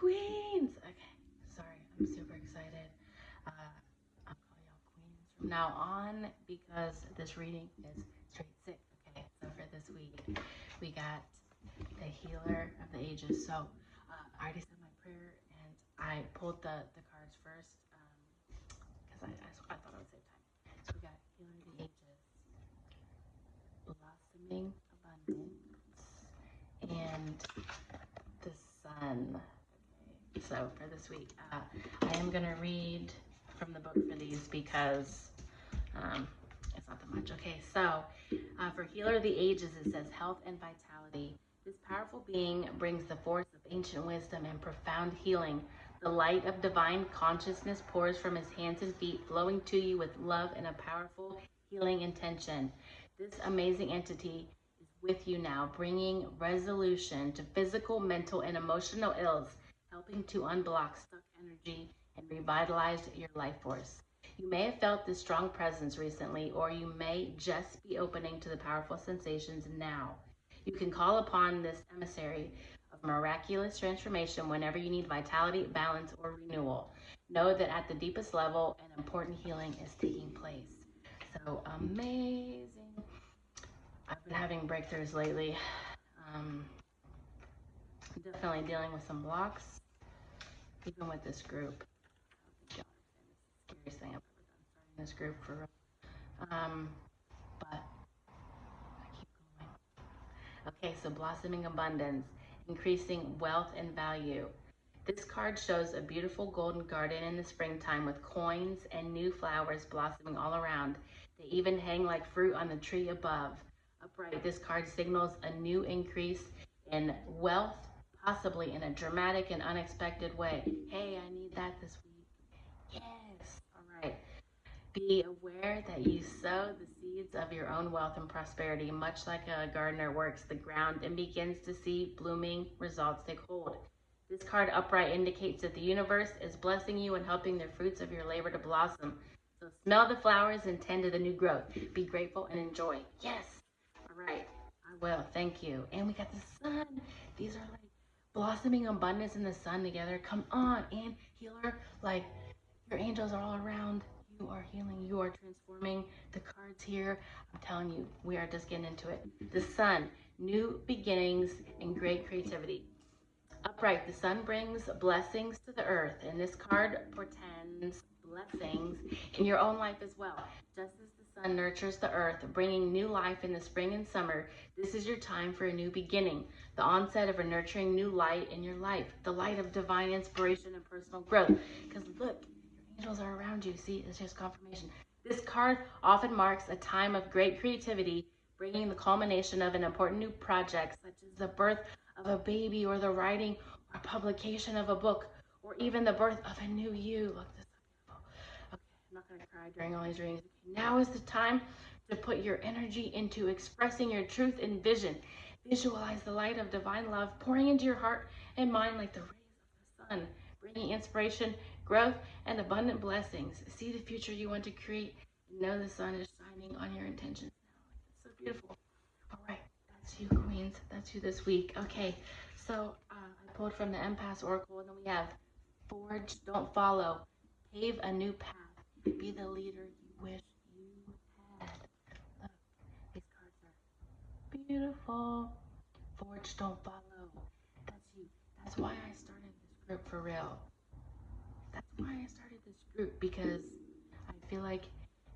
Queens. Okay, sorry, I'm super excited. I'll call y'all queens from now on because this reading is straight sick. Okay, so for this week, we got the healer of the ages. So I already said my prayer and I pulled the cards first because I thought I would save time. So we got healer of the ages, blossoming abundance, and the sun. Okay, so for this week, I am going to read from the book for these because it's not that much. Okay, so for Healer of the Ages, it says health and vitality. This powerful being brings the force of ancient wisdom and profound healing. The light of divine consciousness pours from his hands and feet, flowing to you with love and a powerful healing intention. This amazing entity is with you now, bringing resolution to physical, mental, and emotional ills, helping to unblock stuck energy and revitalize your life force. You may have felt this strong presence recently, or you may just be opening to the powerful sensations now. You can call upon this emissary of miraculous transformation whenever you need vitality, balance, or renewal. Know that at the deepest level, an important healing is taking place. So amazing. I've been having breakthroughs lately. Um, Definitely dealing with some blocks, even with this group. I don't think y'all understand. This is the scariest thing I've ever done, starting this group for real. But I keep going. Okay, so blossoming abundance, increasing wealth and value. This card shows a beautiful golden garden in the springtime with coins and new flowers blossoming all around. They even hang like fruit on the tree above. Upright, this card signals a new increase in wealth, possibly in a dramatic and unexpected way. Hey, I need that this week. Yes. All right. Be aware that you sow the seeds of your own wealth and prosperity, much like a gardener works the ground and begins to see blooming results take hold. This card upright indicates that the universe is blessing you and helping the fruits of your labor to blossom. So smell the flowers and tend to the new growth. Be grateful and enjoy. Yes. All right. I will. Thank you. And we got the sun. These are like blossoming abundance in the sun together. Come on. And healer, like your angels are all around. You are healing. You are transforming. The cards here, I'm telling you, we are just getting into it. The sun, new beginnings and great creativity. Upright, the sun brings blessings to the earth, and this card portends blessings in your own life as well. Just as the sun nurtures the earth, bringing new life in the spring and summer, this is your time for a new beginning, the onset of a nurturing new light in your life, the light of divine inspiration and personal growth. Because look, your angels are around you. See, it's just confirmation. This card often marks a time of great creativity, bringing the culmination of an important new project, such as the birth of a baby or the writing or publication of a book or even the birth of a new you. Look, this is so beautiful. Okay, I'm not going to cry during all these readings. Okay, now is the time to put your energy into expressing your truth and vision. Visualize the light of divine love pouring into your heart and mind like the rays of the sun, bringing inspiration, growth, and abundant blessings. See the future you want to create and know the sun is shining on your intentions now. It's so beautiful. All right, that's you, Queens. That's you this week. Okay, so I pulled from the Empath Oracle, and then we have Forge, Don't Follow, Pave a New Path, Be the Leader You Wish You Had. Look, these cards are beautiful. Forge, Don't Follow. That's you. That's why I started this group for real. That's why I started this group because I feel like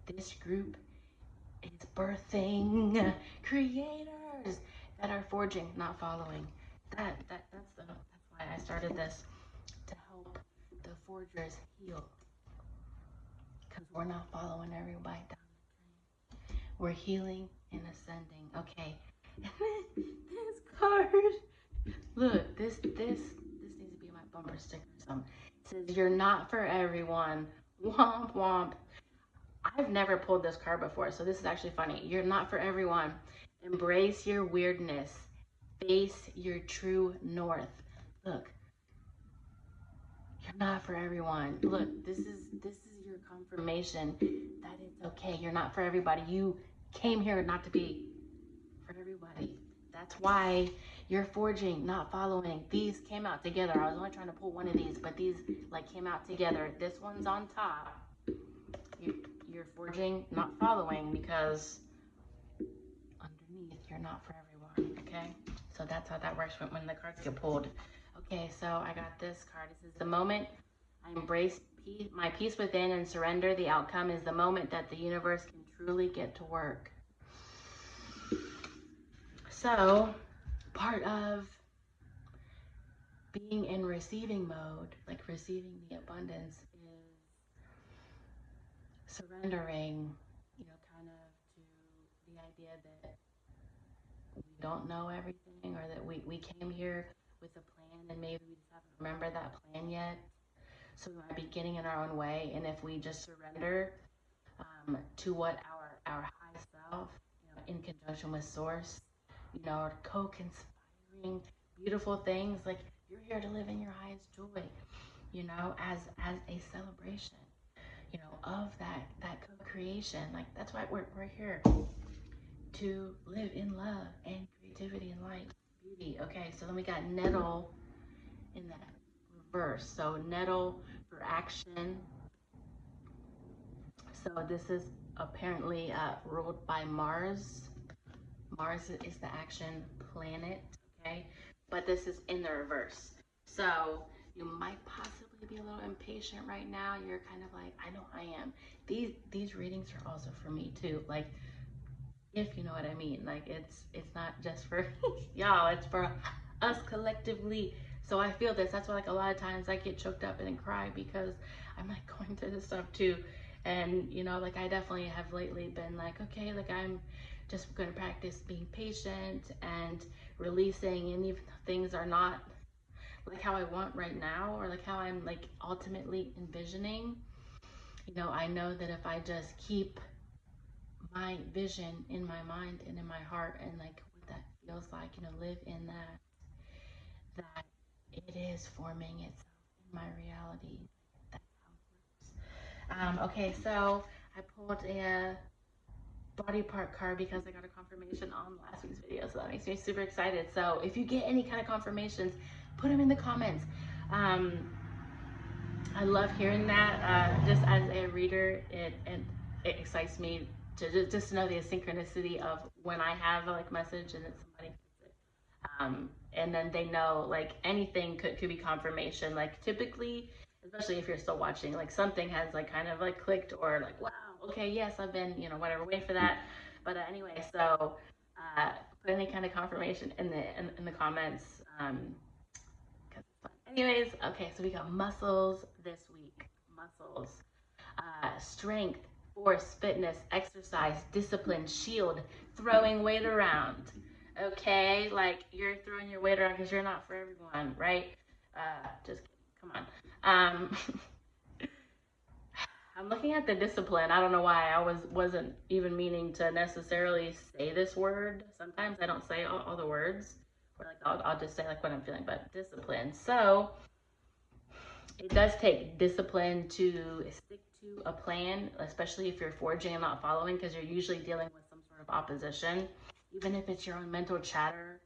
this group is birthing creators that are forging, not following. That's why I started this, to help the forgers heal. Because we're not following everybody down the drain. We're healing and ascending. Okay. This card. Look, this needs to be my bumper sticker or something. It says you're not for everyone. Womp womp. I've never pulled this card before, so this is actually funny. You're not for everyone. Embrace your weirdness. Face your true north. Look, you're not for everyone. Look, this is your confirmation that it's okay. You're not for everybody. You came here not to be for everybody. That's why You're forging, not following. These came out together. I was only trying to pull one of these, but these like came out together. This one's on top. You're forging, not following, because underneath you're not for everyone. Okay, so that's how that works when the cards get pulled. Okay, so I got this card. This is the moment I embrace my peace within and surrender. The outcome is the moment that the universe can truly get to work. So part of being in receiving mode, like receiving the abundance, is surrendering, kind of to the idea that we don't know everything, or that we came here with a plan and maybe we just haven't remembered that plan yet. So we might be getting in our own way. And if we just surrender to what our high self, in conjunction with source, are co-conspiring beautiful things, like you're here to live in your highest joy, as a celebration, of that co-creation. Like that's why we're here, to live in love and creativity and light, beauty. Okay, so then we got nettle in that reverse. So nettle for action. So this is apparently ruled by Mars. Mars is the action planet, okay? But this is in the reverse. So you might possibly be a little impatient right now. You're kind of like, I know I am. These readings are also for me too. Like, if you know what I mean. Like it's not just for y'all, it's for us collectively. So I feel this. That's why like a lot of times I get choked up and then cry, because I'm like going through this stuff too. And like I definitely have lately been like, okay, like I'm just going to practice being patient and releasing. And even though things are not like how I want right now, or like how I'm like ultimately envisioning, I know that if I just keep my vision in my mind and in my heart, and like what that feels like, live in that it is forming itself in my reality. That's how it works. Okay, so I pulled a body part card because I got a confirmation on last week's video, so that makes me super excited. So if you get any kind of confirmations, put them in the comments. I love hearing that. Just as a reader, it excites me to just know the synchronicity of when I have a like message and then somebody gets it. And then they know like anything could be confirmation. Like typically, especially if you're still watching, like something has like kind of like clicked, or like, wow, okay, yes, I've been, whatever, wait for that. But anyway, so put any kind of confirmation in the comments. Anyways, okay, so we got muscles this week. Muscles. Strength, force, fitness, exercise, discipline, shield, throwing weight around. Okay, like you're throwing your weight around because you're not for everyone, right? Just kidding. Come on. I'm looking at the discipline. I don't know why I wasn't even meaning to necessarily say this word. Sometimes I don't say all the words, or like I'll just say like what I'm feeling. But discipline. So it does take discipline to stick to a plan, especially if you're forging and not following, because you're usually dealing with some sort of opposition, even if it's your own mental chatter,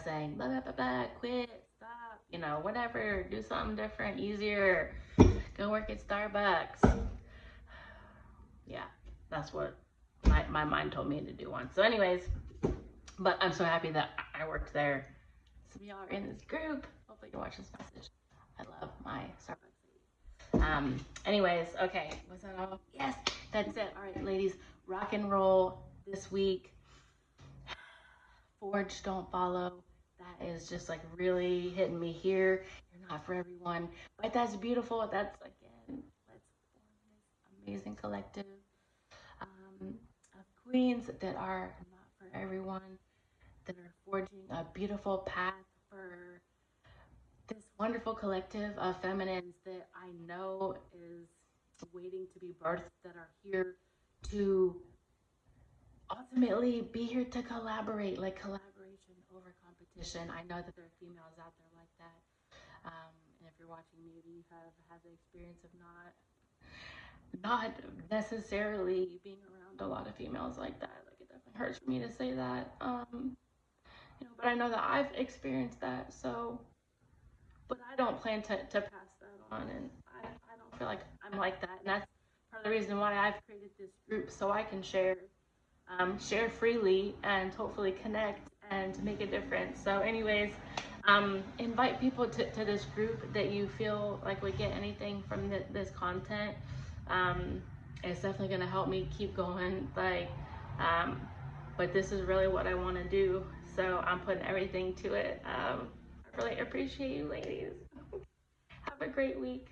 saying blah blah blah blah, quit, stop, whatever, do something different, easier, go work at Starbucks. Yeah, that's what my mind told me to do once. So anyways, but I'm so happy that I worked there. Some of y'all are in this group. Hopefully you watch this message. I love my Starbucks. Anyways, okay, was that all? Yes, that's it. All right, ladies, rock and roll this week. Forge, don't follow. That is just like really hitting me here. You're not for everyone, but that's beautiful. That's, again, let's form this amazing collective of queens that are not for everyone, that are forging a beautiful path for this wonderful collective of feminines that I know is waiting to be birthed, that are here to ultimately be here to collaborate, like collaboration over competition. I know that there are females out there like that. And if you're watching, maybe you have had the experience of not necessarily being around a lot of females like that. Like, it definitely hurts for me to say that. but I know that I've experienced that. So, but I don't plan to pass that on, and I don't feel like I'm like that, and that's part of the reason why I've created this group, so I can share freely and hopefully connect and make a difference. So anyways, invite people to this group that you feel like would get anything from this content. It's definitely going to help me keep going, but this is really what I want to do, so I'm putting everything to it. I really appreciate you ladies. Have a great week.